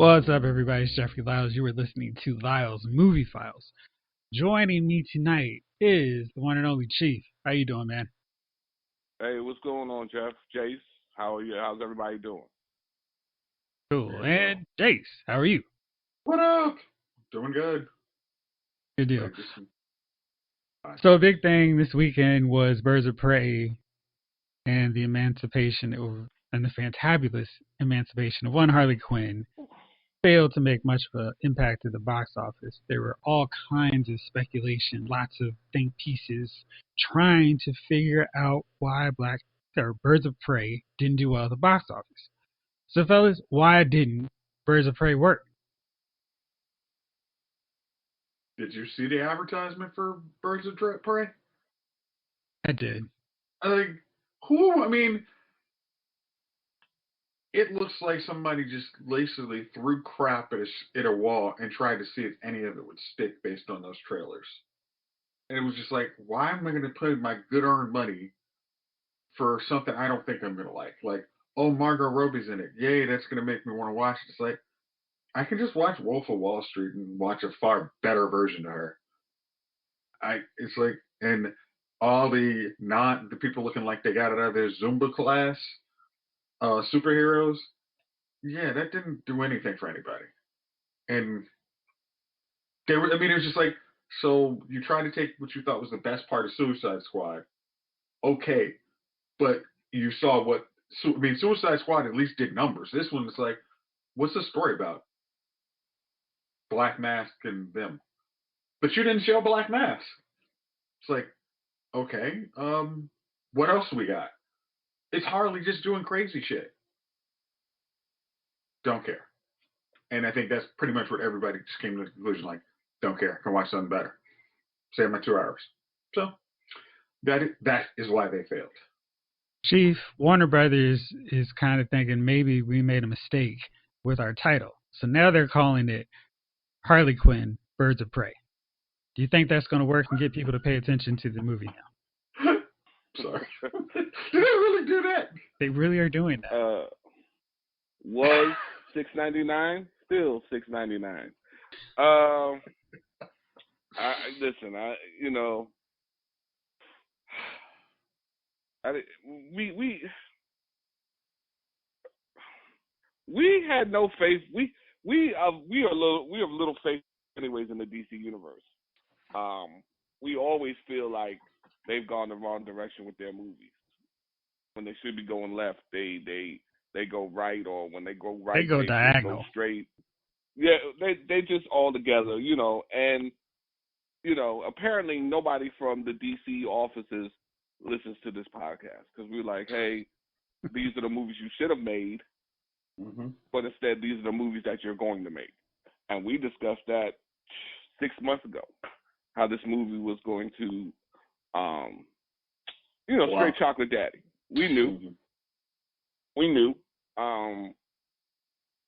What's up, everybody? It's Jeffrey Lyles. You are listening to Lyles Movie Files. Joining me tonight is the one and only Chief. How you doing, man? Hey, what's going on, Jeff? Jace, how are you? How's everybody doing? Cool. And Jace, how are you? What up? Doing good. Good deal. So a big thing this weekend was Birds of Prey and the and the fantabulous emancipation of one Harley Quinn failed to make much of an impact at the box office. There were all kinds of speculation, lots of think pieces trying to figure out why Birds of Prey didn't do well at the box office. So fellas, why didn't Birds of Prey work? Did you see the advertisement for Birds of Prey? I did. It looks like somebody just basically threw crap at a wall and tried to see if any of it would stick based on those trailers. And it was just like, why am I going to put my good-earned money for something I don't think I'm going to like? Like, oh, Margot Robbie's in it. Yay, that's going to make me want to watch it. It's like, I can just watch Wolf of Wall Street and watch a far better version of her. And all the people looking like they got it out of their Zumba class, superheroes, yeah, that didn't do anything for anybody. And it was just like, so you tried to take what you thought was the best part of Suicide Squad, okay, but you saw Suicide Squad at least did numbers. This one is like, what's the story about? Black Mask and them. But you didn't show Black Mask. It's like, okay, what else we got? It's Harley just doing crazy shit. Don't care. And I think that's pretty much what everybody just came to the conclusion, like, don't care. Can watch something better. Save my 2 hours. So that is why they failed. Chief, Warner Brothers is kind of thinking maybe we made a mistake with our title. So now they're calling it Harley Quinn, Birds of Prey. Do you think that's going to work and get people to pay attention to the movie now? Sorry. Did they really do that? They really are doing that. Was $6.99, still $6.99. We had no faith. We have little faith anyways in the DC universe. We always feel like they've gone the wrong direction with their movies. When they should be going left, they go right, or when they go right, they go diagonal, go straight. Yeah, they just all together, and apparently nobody from the DC offices listens to this podcast because we're like, hey, these are the movies you should have made, but instead these are the movies that you're going to make, and we discussed that 6 months ago, how this movie was going to, straight chocolate daddy. We knew.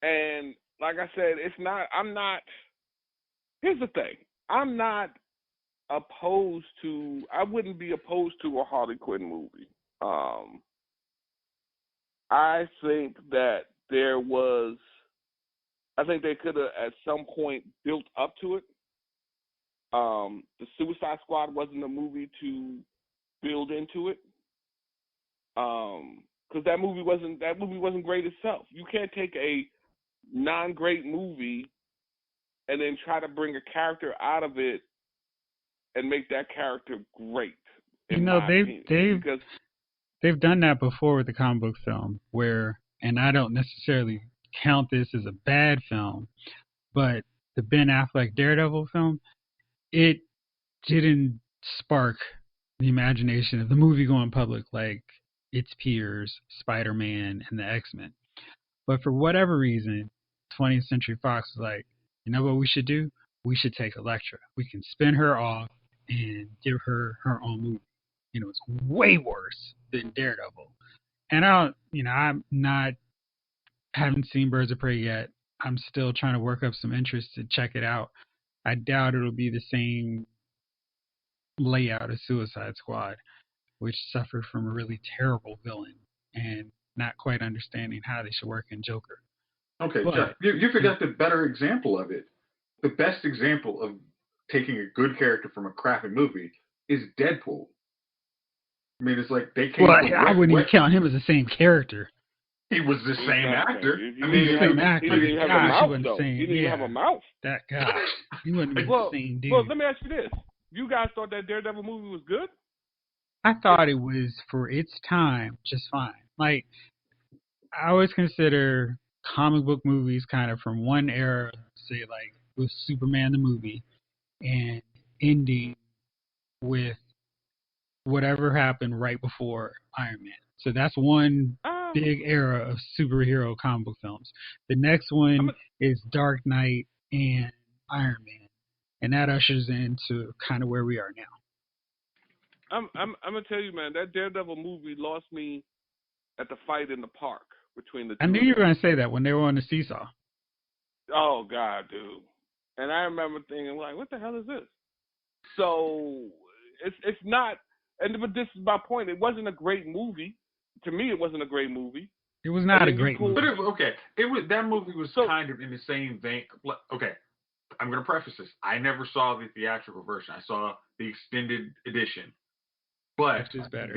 And like I said, here's the thing. I wouldn't be opposed to a Harley Quinn movie. I think that they could have at some point built up to it. The Suicide Squad wasn't a movie to build into it. Because that movie wasn't great itself. You can't take a non-great movie and then try to bring a character out of it and make that character great. They've done that before with the comic book film, and I don't necessarily count this as a bad film, but the Ben Affleck Daredevil film, it didn't spark the imagination of the movie-going public like its peers, Spider-Man and the X-Men. But for whatever reason, 20th Century Fox was like, you know what we should do? We should take Elektra. We can spin her off and give her her own movie. It's way worse than Daredevil. And haven't seen Birds of Prey yet. I'm still trying to work up some interest to check it out. I doubt it'll be the same layout as Suicide Squad, which suffered from a really terrible villain and not quite understanding how they should work in Joker. Okay, Jeff, But you forgot the better example of it. The best example of taking a good character from a crappy movie is Deadpool. I mean, it's like they well, came from I wouldn't even West. count him as the same character. He was the It's same not the actor. same. I He was mean, the you same look, He actor, didn't but even have a gosh, he mouth wasn't the though. He same. didn't even have Yeah, a mouth. that gosh, he wasn't even Well, the same well, dude. let me ask you this: you guys thought that Daredevil movie was good? I thought it was for its time just fine. Like I always consider comic book movies kind of from one era, say like with Superman the movie, and ending with whatever happened right before Iron Man. So that's one Uh, big era of superhero comic book films. The next I'm one is Dark Knight and Iron Man, and that ushers into kind of where we are now. I'm gonna tell you, man, that Daredevil movie lost me at the fight in the park between the I two knew of you were them. going to say that when they were on the seesaw. Oh God, dude! And I remember thinking, like, what the hell is this? So it's not. But this is my point. It wasn't a great movie. To me, it wasn't a great movie. It was And not a then you great pull. movie. but it was that movie was So kind of in the same vein. Okay, I'm going to preface this. I never saw the theatrical version. I saw the extended edition, but Which is better.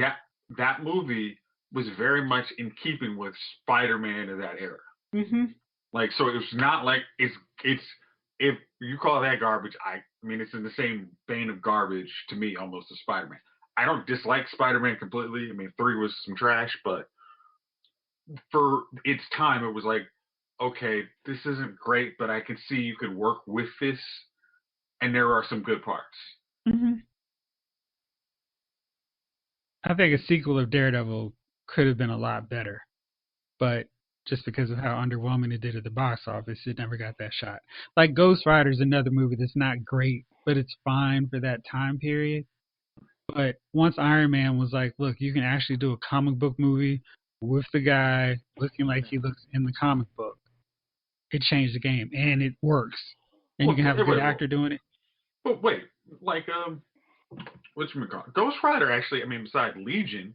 that movie was very much in keeping with Spider-Man of that era. Mm-hmm. Like, so it's not like it's if you call that garbage, I mean it's in the same vein of garbage to me almost as Spider-Man. I don't dislike Spider-Man completely. I mean, 3 was some trash, but for its time, it was like, okay, this isn't great, but I can see you could work with this, and there are some good parts. Mm-hmm. I think a sequel of Daredevil could have been a lot better, but just because of how underwhelming it did at the box office, it never got that shot. Like Ghost Rider is another movie that's not great, but it's fine for that time period. But once Iron Man was like, look, you can actually do a comic book movie with the guy looking like he looks in the comic book, it changed the game and it works. And you Well, can have a good wait, actor doing it. but wait, like whatchamacallit? Ghost Rider actually. I mean, besides Legion,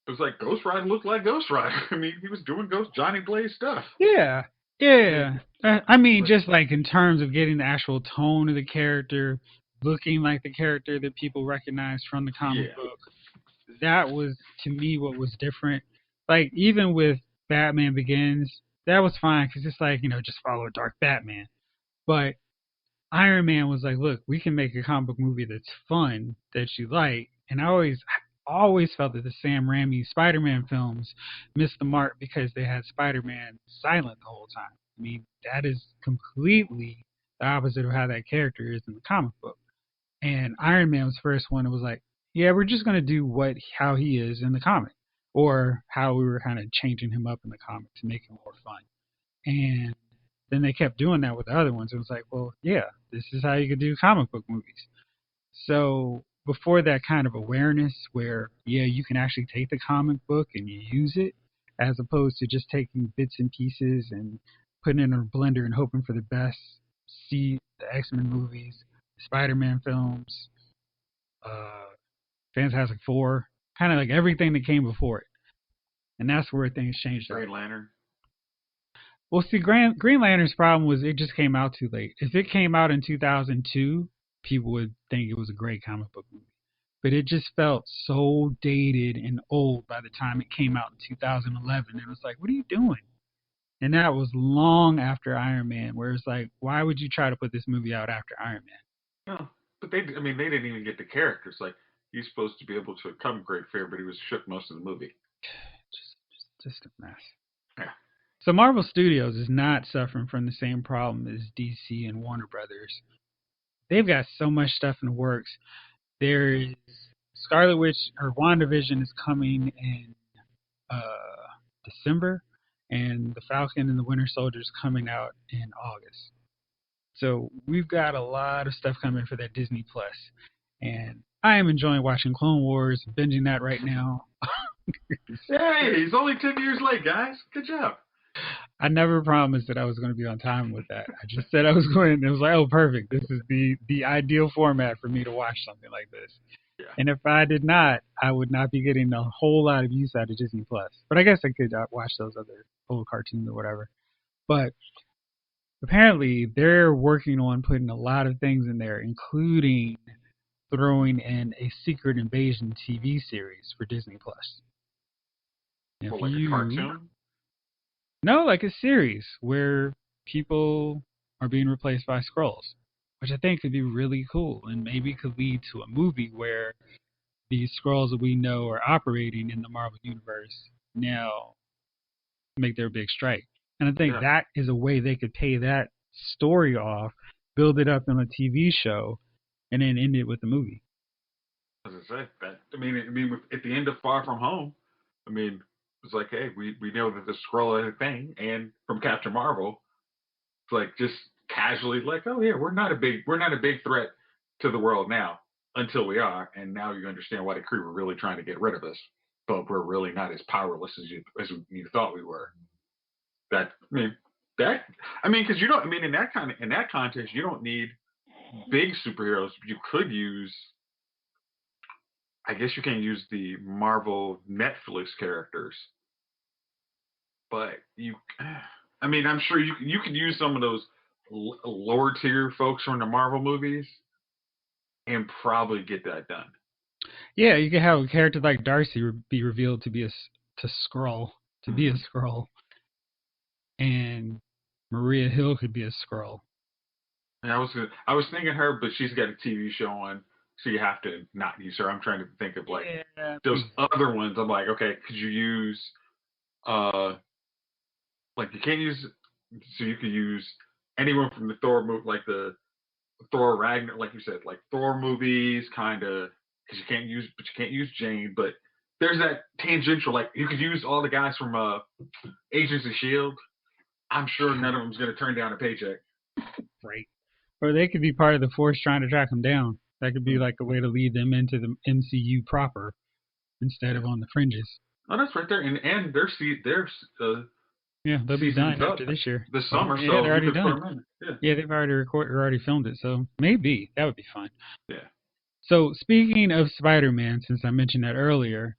it was like Ghost Rider looked like Ghost Rider. I mean, he was doing Ghost Johnny Blaze stuff. Yeah, yeah. I mean, just like in terms of getting the actual tone of the character, looking like the character that people recognize from the comic Yeah. book, that was to me what was different. Like even with Batman Begins, that was fine because it's like just follow a dark Batman. But Iron Man was like, look, we can make a comic book movie that's fun that you like. And I always felt that the Sam Raimi Spider-Man films missed the mark because they had Spider-Man silent the whole time. I mean, that is completely the opposite of how that character is in the comic book. And Iron Man was the first one that was like, yeah, we're just gonna do how he is in the comic, or how we were kind of changing him up in the comic to make him more fun. And then they kept doing that with the other ones. It was like, well, yeah, this is how you could do comic book movies. So before that kind of awareness where, yeah, you can actually take the comic book and you use it, as opposed to just taking bits and pieces and putting it in a blender and hoping for the best, see the X-Men movies, Spider-Man films, uh, Fantastic Four, kind of like everything that came before it. And that's where things changed. Green Lantern. Well, see, Green Lantern's problem was it just came out too late. If it came out in 2002, people would think it was a great comic book movie. But it just felt so dated and old by the time it came out in 2011. It was like, what are you doing? And that was long after Iron Man, where it's like, why would you try to put this movie out after Iron Man? No, but they didn't even get the characters. Like, he's supposed to be able to come great fair, but he was shook most of the movie. Just a mess. Yeah. So Marvel Studios is not suffering from the same problem as DC and Warner Brothers. They've got so much stuff in the works. There is Scarlet Witch, or WandaVision is coming in December, and The Falcon and the Winter Soldier is coming out in August. So we've got a lot of stuff coming for that Disney Plus, and I am enjoying watching Clone Wars, binging that right now. Hey, he's only 10 years late, guys. Good job. I never promised that I was going to be on time with that. I just said I was going, and it was like, oh, perfect. This is the ideal format for me to watch something like this. Yeah. And if I did not, I would not be getting a whole lot of use out of Disney Plus. But I guess I could watch those other old cartoons or whatever. But apparently, they're working on putting a lot of things in there, including throwing in a Secret Invasion TV series for Disney Plus. If Well, like a you cartoon? No, like a series where people are being replaced by Skrulls, which I think could be really cool and maybe could lead to a movie where these Skrulls that we know are operating in the Marvel Universe now make their big strike. And I think Yeah. that is a way they could pay that story off, build it up in a TV show, and then end it with a movie. As I say, that at the end of Far From Home, I mean, it's like, hey, we know that the Skrull is a thing, and from Captain Marvel, it's like just casually like, oh yeah, we're not a big threat to the world now until we are, and now you understand why the crew were really trying to get rid of us, but we're really not as powerless as you thought we were. That I mean that because you don't in that context you don't need big superheroes. You could use I guess you can use the Marvel Netflix characters, but I'm sure you could use some of those lower tier folks from the Marvel movies and probably get that done. Yeah, you could have a character like Darcy be revealed to be to Skrull, to be a Mm-hmm. Skrull, and Maria Hill could be a Skrull. And I was thinking her, but she's got a TV show on, so you have to not use her. I'm trying to think of like Yeah, those other ones. I'm like, okay, could you use uh like you can't use so you could use anyone from the Thor movie, like the Thor Ragnar, like you said, like Thor movies, kind of, because you can't use Jane. But there's that tangential, like you could use all the guys from Agents of Shield. I'm sure none of them's gonna turn down a paycheck. right. Or they could be part of the Force trying to track them down. That could be Mm, like a way to lead them into the MCU proper instead yeah. of on the fringes. Oh, that's right there, and their Yeah, they'll be season's done up after this year. this Oh, summer, yeah, so they're you already could put done. them in. Yeah, Yeah, they've already filmed it, so maybe that would be fun. yeah. So speaking of Spider-Man, since I mentioned that earlier,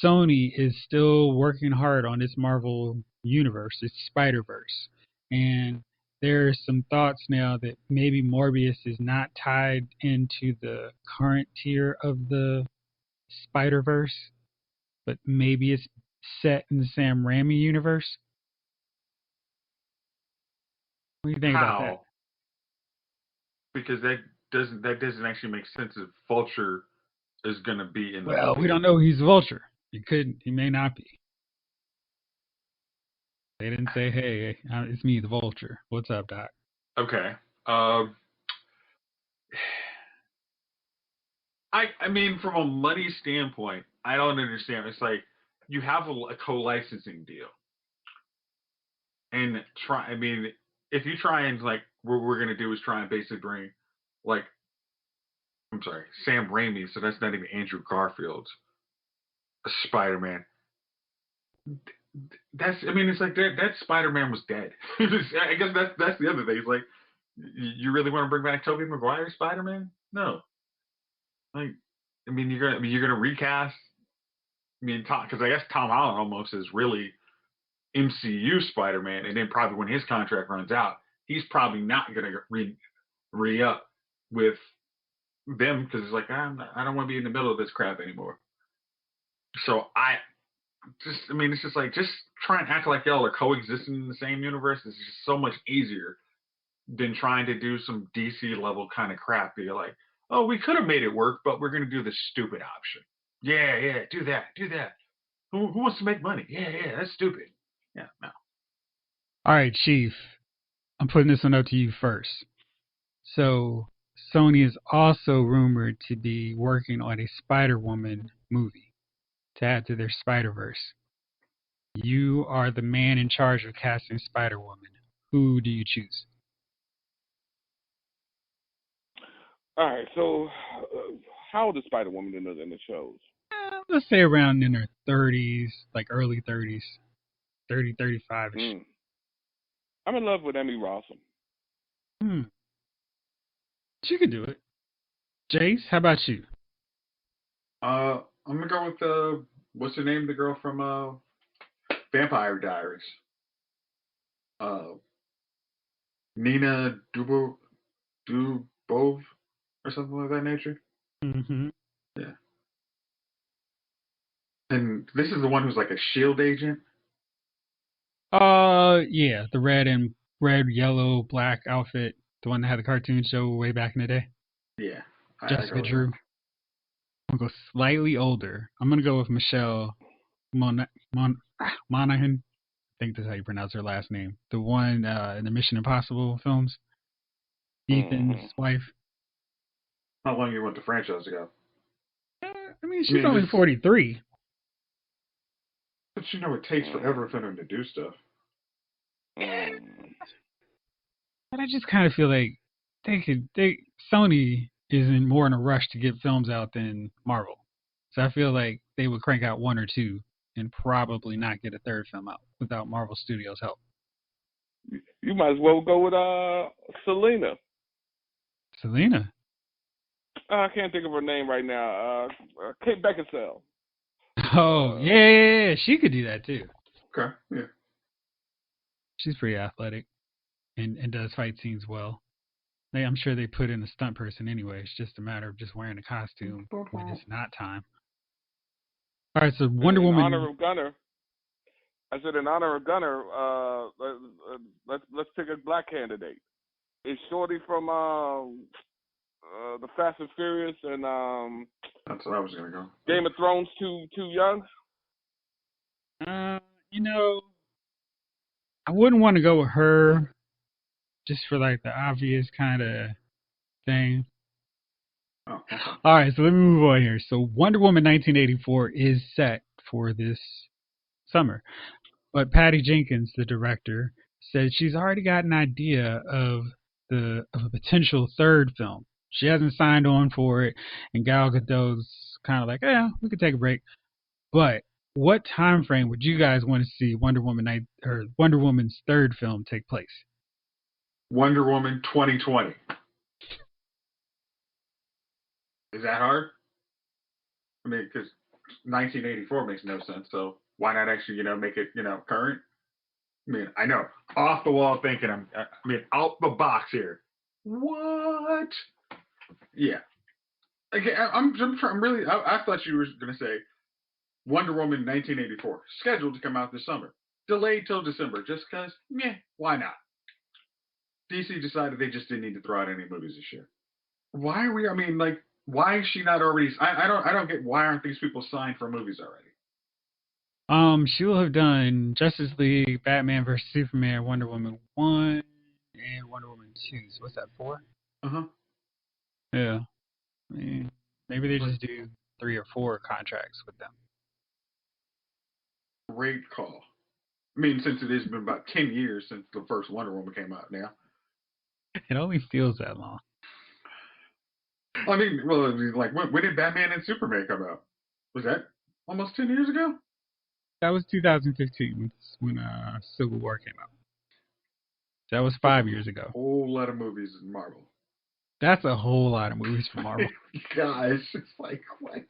Sony is still working hard on its Marvel universe, its Spiderverse. And there's some thoughts now that maybe Morbius is not tied into the current tier of the Spiderverse, but maybe it's set in the Sam Raimi universe. What do you think about that? How? Because that doesn't actually make sense if Vulture is gonna be in the Well, we movie. don't know he's Vulture. He may not be. They didn't say, hey, it's me, the Vulture. What's up, Doc? Okay. Um, from a money standpoint, I don't understand. It's like you have a co-licensing deal, and try. If you try and like, what we're gonna do is try and basically bring, like, I'm sorry, Sam Raimi. So that's not even Andrew Garfield's Spider-Man. It's like that Spider-Man was dead. I guess that's the other thing. It's like, you really want to bring back Tobey Maguire's Spider-Man? No. Like, you're gonna recast. Because I guess Tom Holland almost is really MCU Spider-Man, and then probably when his contract runs out, he's probably not gonna re up with them because it's like I don't want to be in the middle of this crap anymore. So it's just like just try and act like y'all are coexisting in the same universe. It's just so much easier than trying to do some DC level kind of crap. You're like, oh, we could have made it work, but we're gonna do the stupid option. Yeah, yeah, do that. Who wants to make money? Yeah, yeah, that's stupid. Yeah, no. All right, Chief. I'm putting this one up to you first. So Sony is also rumored to be working on a Spider-Woman movie to add to their Spider-Verse. You are the man in charge of casting Spider-Woman. Who do you choose? All right, so how old is Spider Woman in the shows? Let's say around in her 30s, like early 30s, 30, 35-ish. Mm. I'm in love with Emmy Rossum. Hmm. She could do it. Jace, how about you? I'm gonna go with what's her name? The girl from Vampire Diaries. uh, Nina Dubov or something like that nature. Mm-hmm. Yeah. And this is the one who's like a shield agent. Yeah, the red, yellow, black outfit, the one that had the cartoon show way back in the day. Yeah, I Jessica go with that. Drew. I'm gonna go slightly older. I'm gonna go with Michelle Monaghan. I think that's how you pronounce her last name. The one in the Mission Impossible films. Ethan's Mm-hmm. wife. How long you want the franchise to go? I mean, I she's mean, only this, 43. but it takes forever for them to do stuff. Mm-hmm. But I just kind of feel like Sony isn't more in a rush to get films out than Marvel. So I feel like they would crank out one or two and probably not get a third film out without Marvel Studios' help. You might as well go with Selena. Selena. I can't think of her name right now. Kate Beckinsale. Oh, Uh, yeah, she could do that too. Okay, yeah. She's pretty athletic and does fight scenes well. I'm sure they put in a stunt person anyway. It's just a matter of just wearing a costume when it's not time. All right, so Wonder in honor Woman. of Gunner, I said in honor of Gunner, let's pick a black candidate. Is Shorty from the Fast and Furious and That's what I was gonna go. Game of Thrones too young? Uh, you know, I wouldn't want to go with her just for like the obvious kind of thing. Oh, okay. All right, so let me move on here. So Wonder Woman 1984 is set for this summer, but Patty Jenkins, the director, said she's already got an idea of a potential third film. She hasn't signed on for it, and Gal Gadot's kind of like, yeah, we could take a break. But what time frame would you guys want to see Wonder Woman's third film take place? Wonder Woman 2020. Is that hard? I mean, because 1984 makes no sense. So why not actually, make it, current? I mean, I know off the wall thinking. I mean, out the box here. What? Yeah. Again, I'm really. I thought you were gonna say Wonder Woman 1984 scheduled to come out this summer, delayed till December, just cause. Meh, why not? DC decided they just didn't need to throw out any movies this year. Why are we? I mean, like, why is she not already? I don't get why aren't these people signed for movies already? She will have done Justice League, Batman vs Superman, Wonder Woman 1, and Wonder Woman 2. So what's that, 4? Uh huh. Yeah. I mean, maybe they just do 3 or 4 contracts with them. Great call. I mean, since it has been about 10 years since the first Wonder Woman came out now. It only feels that long. I mean, well, I mean, like, when did Batman and Superman come out? Was that almost 10 years ago? That was 2015 when Civil War came out. That was That's 5 a years ago. whole lot of movies in Marvel. That's a whole lot of movies for Marvel. Guys, it's like, what?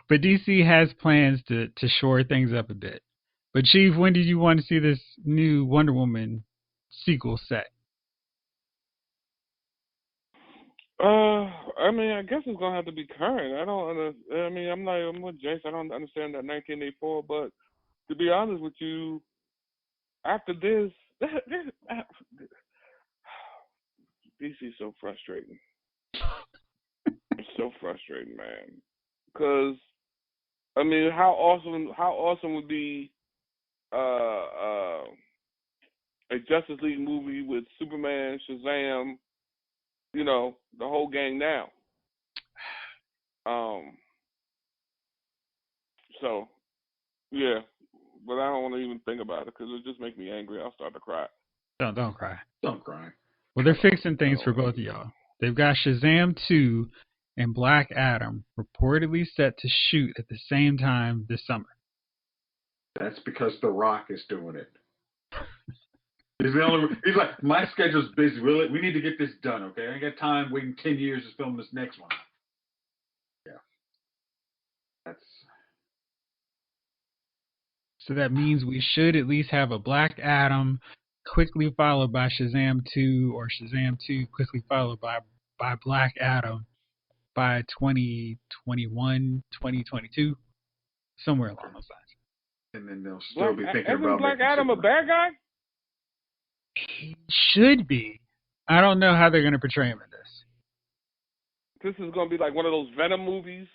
But DC has plans to shore things up a bit. But Chief, when did you want to see this new Wonder Woman sequel set? I mean, I guess it's gonna have to be current. I don't understand. I mean, I'm with Jace. I don't understand that 1984, but to be honest with you, after this, DC's so frustrating. It's so frustrating, man. Because I mean, how awesome would be a Justice League movie with Superman, Shazam, the whole gang now. So yeah, but I don't want to even think about it because it just makes me angry. I'll start to cry. Don't cry. Don't cry. Well, they're fixing things for both of y'all. They've got Shazam 2 and Black Adam reportedly set to shoot at the same time this summer. That's because The Rock is doing it. He's like, my schedule's busy. We need to get this done, okay? I ain't got time waiting 10 years to film this next one. Yeah. So that means we should at least have a Black Adam quickly followed by Shazam 2, or Shazam 2 quickly followed by Black Adam by 2021, 2022, somewhere along those lines. And then they'll still be thinking Isn't about Black making Adam a Superman. bad guy? He should be. I don't know how they're going to portray him in this. This is gonna be like one of those Venom movies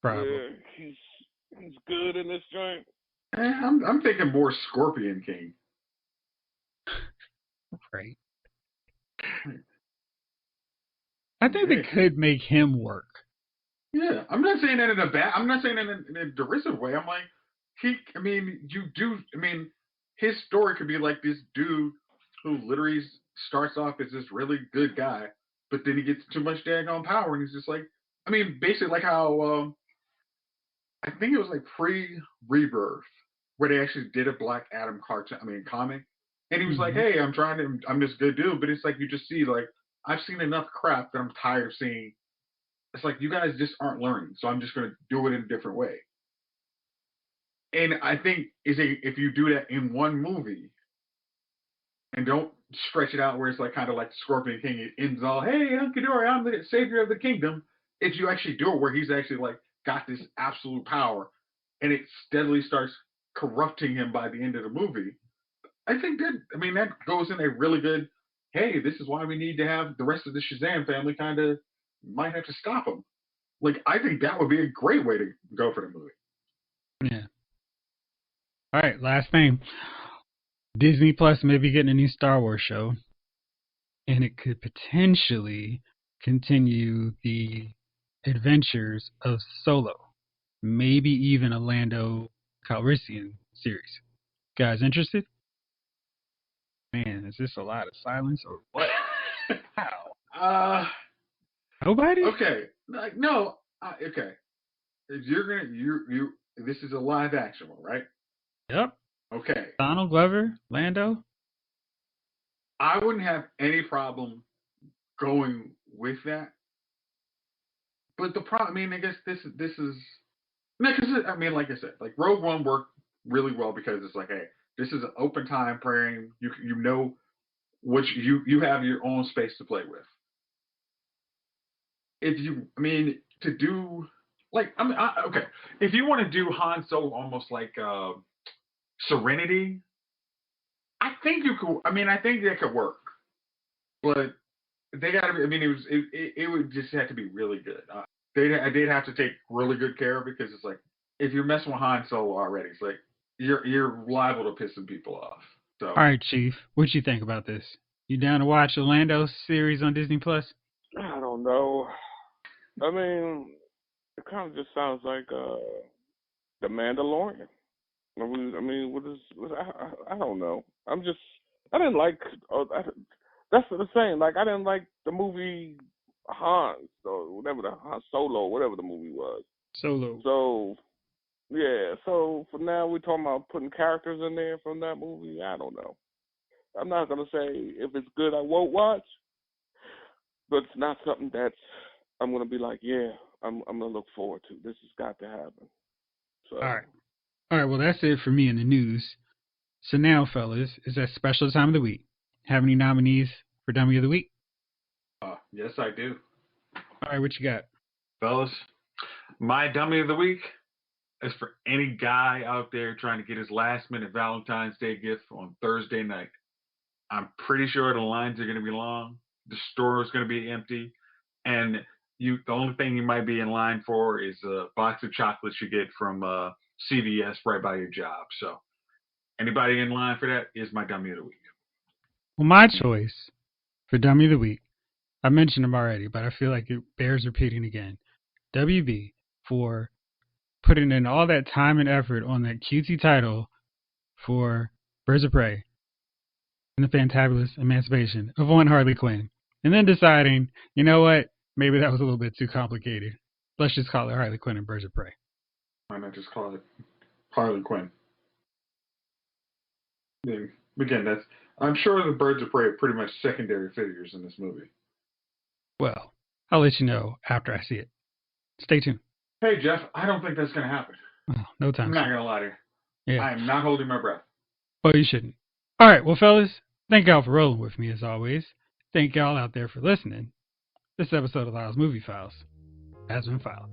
Probably. where he's good in this joint. I'm thinking more Scorpion King. Right. I think they could make him work. Yeah, I'm not saying that in a bad. I'm not saying that in a derisive way. I'm like, his story could be like this dude who literally starts off as this really good guy, but then he gets too much daggone power, and he's just like, basically like how I think it was like pre-Rebirth where they actually did a Black Adam comic, and he was like, hey, I'm this good dude, but it's like you just see like I've seen enough crap that I'm tired of seeing. It's like you guys just aren't learning, so I'm just going to do it in a different way. And I think if you do that in one movie and don't stretch it out where it's like kind of like Scorpion King, it ends all, hey, I'm Ghidorah, I'm the savior of the kingdom. If you actually do it where he's actually like got this absolute power and it steadily starts corrupting him by the end of the movie, I think that goes in a really good, hey, this is why we need to have the rest of the Shazam family kind of might have to stop him. Like, I think that would be a great way to go for the movie. Yeah. All right, last thing. Disney Plus may be getting a new Star Wars show, and it could potentially continue the adventures of Solo. Maybe even a Lando Calrissian series. Guys interested? Man, is this a lot of silence or what? How? Nobody? Okay. No. Okay. If you're gonna you this is a live action one, right? Yep. Okay. Donald Glover, Lando. I wouldn't have any problem going with that. But the problem, I guess this is no, because like I said, like Rogue One worked really well because it's like, hey, this is an open time frame. You know which you have your own space to play with. If you, to do like, okay, if you want to do Han Solo almost like Serenity, I think you could. I think that could work, but they got to. It would just have to be really good. They'd have to take really good care of it because it's like if you're messing with Han Solo already, it's like you're liable to piss some people off. So, all right, Chief, what you think about this? You down to watch the Lando series on Disney Plus? I don't know. It kind of just sounds like the Mandalorian. I don't know. I didn't like. That's what I'm saying. Like, I didn't like the movie Han, or whatever the Han Solo, whatever the movie was. Solo. So, yeah. So for now, we're talking about putting characters in there from that movie. I don't know. I'm not gonna say if it's good, I won't watch, but it's not something that's I'm gonna be like, yeah, I'm gonna look forward to. This has got to happen. So. All right. Well, that's it for me in the news. So now, fellas, is that special time of the week. Have any nominees for Dummy of the Week? Yes, I do. All right, what you got? Fellas, my Dummy of the Week is for any guy out there trying to get his last minute Valentine's Day gift on Thursday night. I'm pretty sure the lines are going to be long. The store is going to be empty. And the only thing you might be in line for is a box of chocolates you get from CVS right by your job. So anybody in line for that is my Dummy of the Week. Well, my choice for Dummy of the Week, I mentioned him already, but I feel like it bears repeating again. WB for putting in all that time and effort on that cutesy title for Birds of Prey and the Fantabulous Emancipation of one Harley Quinn. And then deciding, you know what, maybe that was a little bit too complicated. Let's just call it Harley Quinn and Birds of Prey. Why not just call it Harley Quinn? Again, I'm sure the Birds of Prey are pretty much secondary figures in this movie. Well, I'll let you know after I see it. Stay tuned. Hey, Jeff, I don't think that's going to happen. Oh, no time. I'm not going to lie to you. Yeah. I am not holding my breath. Well, you shouldn't. All right, well, fellas, Thank y'all for rolling with me as always. Thank y'all out there for listening. This episode of Lyle's Movie Files has been filed.